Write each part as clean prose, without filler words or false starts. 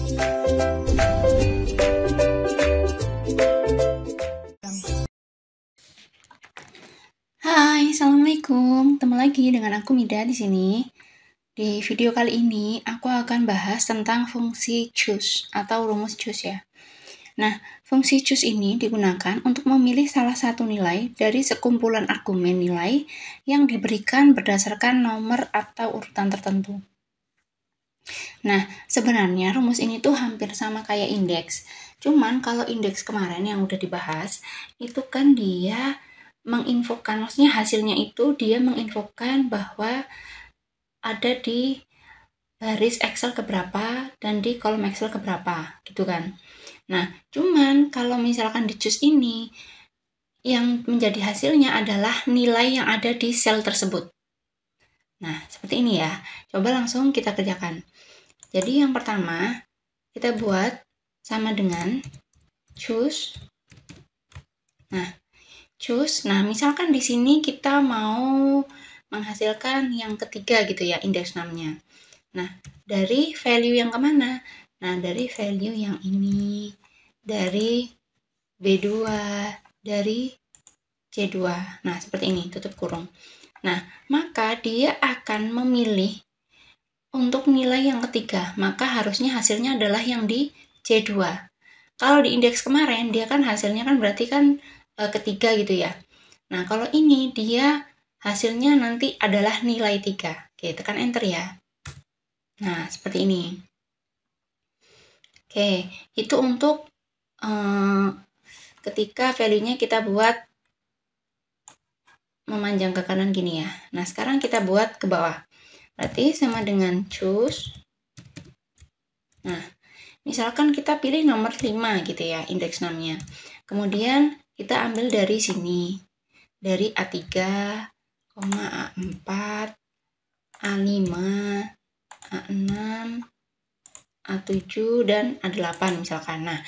Hai, assalamualaikum. Ketemu lagi dengan aku Mida di sini. Di video kali ini aku akan bahas tentang fungsi choose atau rumus choose ya. Nah, fungsi choose ini digunakan untuk memilih salah satu nilai dari sekumpulan argumen nilai yang diberikan berdasarkan nomor atau urutan tertentu. Nah, sebenarnya rumus ini tuh hampir sama kayak indeks. Cuman kalau indeks kemarin yang udah dibahas, itu kan dia menginfokan, maksudnya hasilnya itu dia menginfokan bahwa ada di baris Excel keberapa dan di kolom Excel keberapa, gitu kan. Nah, cuman kalau misalkan di choose ini, yang menjadi hasilnya adalah nilai yang ada di sel tersebut. Nah, seperti ini ya. Coba langsung kita kerjakan. Jadi yang pertama, kita buat sama dengan choose. Nah, misalkan di sini kita mau menghasilkan yang ketiga gitu ya, indeks 6-nya. Nah, dari value yang kemana? Nah, dari value yang ini, dari B2, dari C2. Nah, seperti ini, tutup kurung. Nah, maka dia akan memilih untuk nilai yang ketiga, maka harusnya hasilnya adalah yang di C2. Kalau di indeks kemarin, dia kan hasilnya kan berarti kan ketiga gitu ya. Nah, kalau ini dia hasilnya nanti adalah nilai 3. Oke, tekan enter ya. Nah, seperti ini. Oke, itu untuk ketika value-nya kita buat memanjang ke kanan gini ya. Nah, sekarang kita buat ke bawah. Berarti sama dengan choose. Nah, misalkan kita pilih nomor 5 gitu ya, indeks 6-nya. Kemudian kita ambil dari sini. Dari A3, A4, A5, A6, A7, dan A8 misalkan. Nah,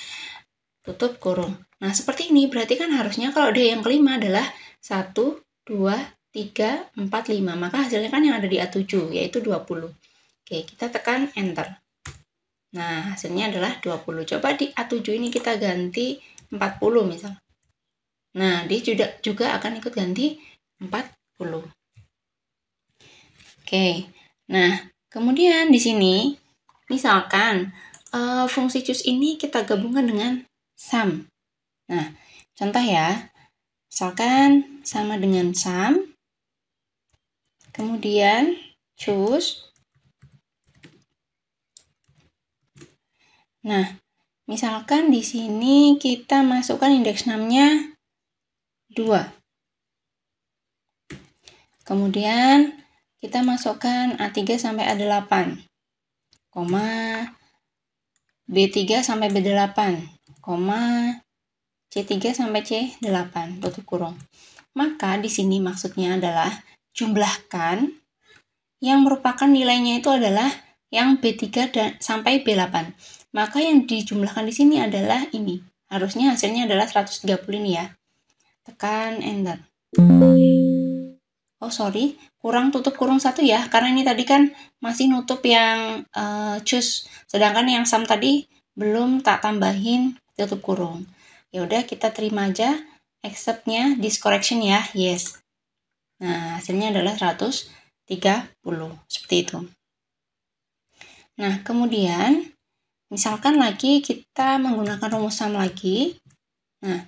tutup kurung. Nah, seperti ini berarti kan harusnya kalau dia yang kelima adalah 1, 2, 3, 4, 5. Maka hasilnya kan yang ada di A7, yaitu 20. Oke, kita tekan enter. Nah, hasilnya adalah 20. Coba di A7 ini kita ganti 40 misal. Nah, dia juga akan ikut ganti 40. Oke. Nah, kemudian di sini misalkan fungsi choose ini kita gabungkan dengan sum. Nah, contoh ya. Misalkan sama dengan sum. Kemudian choose. Nah, misalkan di sini kita masukkan indeks 6-nya 2. Kemudian kita masukkan A3 sampai A8, B3 sampai B8, C3 sampai C8, tutup kurung. Maka di sini maksudnya adalah jumlahkan yang merupakan nilainya itu adalah yang B3 dan sampai B8. Maka yang dijumlahkan di sini adalah ini. Harusnya hasilnya adalah 130 ini ya. Tekan enter. Oh sorry, kurang tutup kurung 1 ya, karena ini tadi kan masih nutup yang choose, sedangkan yang sum tadi belum tak tambahin tutup kurung. Ya udah kita terima aja, accept-nya this correction ya, yes. Nah, hasilnya adalah 130, seperti itu. Nah, kemudian misalkan lagi kita menggunakan rumus sum lagi. Nah,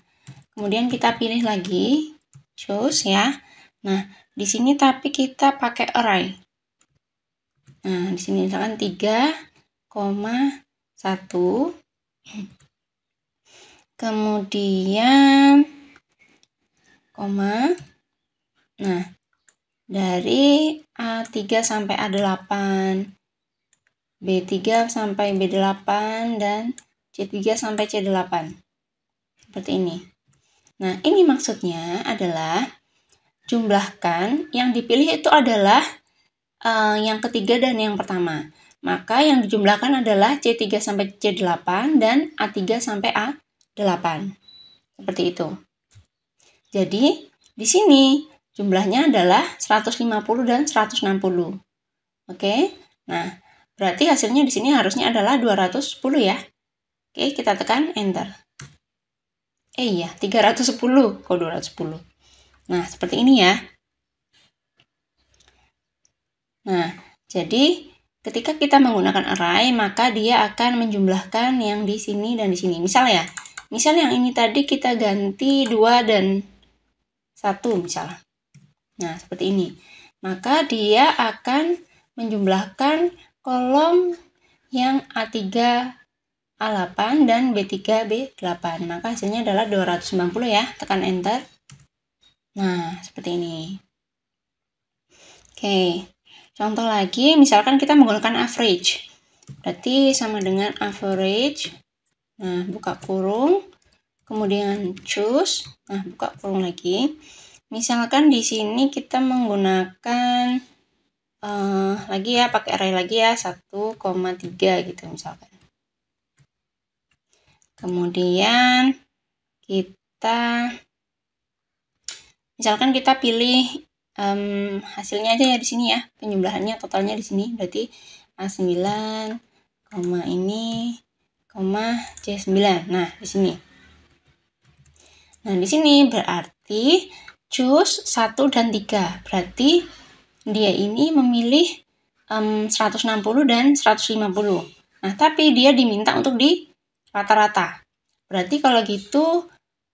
kemudian kita pilih lagi choose ya. Nah, di sini tapi kita pakai array. Nah, di sini misalkan 3,1. Kemudian koma. Nah, dari A3 sampai A8, B3 sampai B8, dan C3 sampai C8. Seperti ini. Nah, ini maksudnya adalah jumlahkan yang dipilih itu adalah yang ketiga dan yang pertama. Maka yang dijumlahkan adalah C3 sampai C8 dan A3 sampai A8. Seperti itu. Jadi, di sini jumlahnya adalah 150 dan 160. Oke? Nah, Berarti hasilnya di sini harusnya adalah 210 ya. Oke, kita tekan enter. Iya, 310 kok 210. Nah, seperti ini ya. Nah, jadi ketika kita menggunakan array, maka dia akan menjumlahkan yang di sini dan di sini. Misal yang ini tadi kita ganti 2 dan 1 misalnya. Nah, seperti ini. Maka dia akan menjumlahkan kolom yang A3, A8 dan B3, B8. Maka hasilnya adalah 290 ya. Tekan enter. Nah, seperti ini. Oke. Contoh lagi, misalkan kita menggunakan average. Berarti sama dengan average. Nah, buka kurung. Kemudian choose. Nah, buka kurung lagi. Misalkan di sini kita menggunakan lagi ya, pakai array lagi ya, 1,3 gitu misalkan. Kemudian misalkan kita pilih hasilnya aja ya di sini ya, penjumlahannya totalnya di sini, berarti A9, ini, C9. Nah, di sini. Nah, di sini berarti choose 1 dan 3. Berarti dia ini memilih 160 dan 150. Nah, tapi dia diminta untuk di rata-rata. Berarti kalau gitu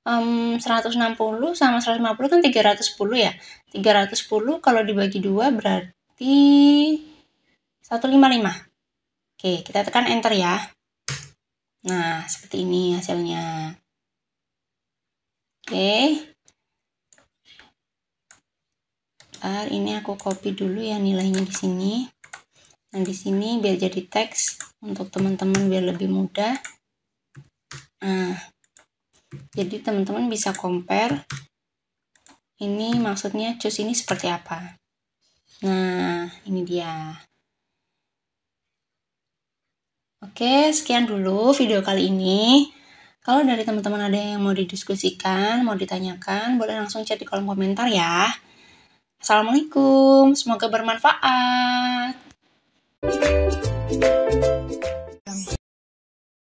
160 sama 150 kan 310 ya. 310 kalau dibagi 2 berarti 155. Oke, kita tekan enter ya. Nah, seperti ini hasilnya. Oke. Bentar, ini aku copy dulu ya nilainya di sini. Nah, di sini biar jadi teks untuk teman-teman biar lebih mudah. Nah, jadi teman-teman bisa compare. Ini maksudnya choose ini seperti apa. Nah, ini dia. Oke, sekian dulu video kali ini. Kalau dari teman-teman ada yang mau didiskusikan, mau ditanyakan, boleh langsung chat di kolom komentar ya. Assalamualaikum, semoga bermanfaat.